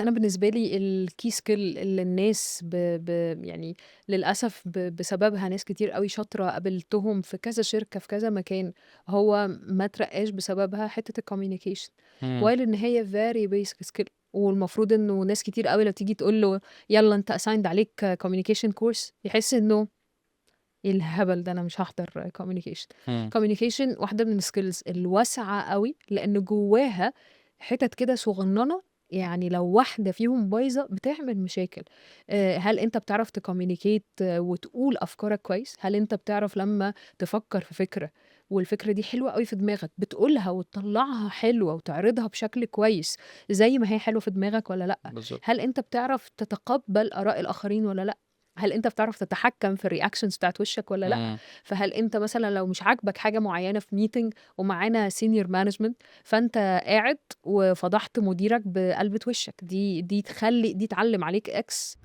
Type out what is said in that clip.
أنا بالنسبة لي الkey skill اللي الناس يعني للأسف بسببها ناس كتير أوي شاطرة قابلتهم في كذا شركة في كذا مكان، هو ما اترقّاش بسببها حتّة الcommunication إمم. while إن هي very basic skill والمفروض إنه ناس كتير أوي لمّا تيجي تقول له يالّا أنت assigned عليك communication course يحس إنه إيه الهبل ده أنا مش هاحضر communication. إمم. communication واحدة من الskills الواسعة أوي، لإن جواها حِتَت كده صغننة، يعني لو واحدة فيهم بايظة بتعمل مشاكل. هل أنت بتعرف تcommunicate وتقول أفكارك كويس؟ هل أنت بتعرف لمّا تفكّر في فكرة والفكرة دي حلوة أوي في دماغك، بتقولها وتطلّعها حلوة وتعرضها بشكل كويس زي ما هي حلوة في دماغك والّا لأ؟ بالضبط. هل أنت بتعرف تتقبّل آراء الآخرين والّا لأ؟ هل أنت بتعرف تتحكّم في الreactions بتاعة وشّك والّا لأ؟ إمم. فهل أنت مثلًا لو مش عاجبك حاجة معيّنة في meeting ومعانا senior management فأنت قاعد وفضحت مديرك بقلبة وشّك، دي تعلّم عليك X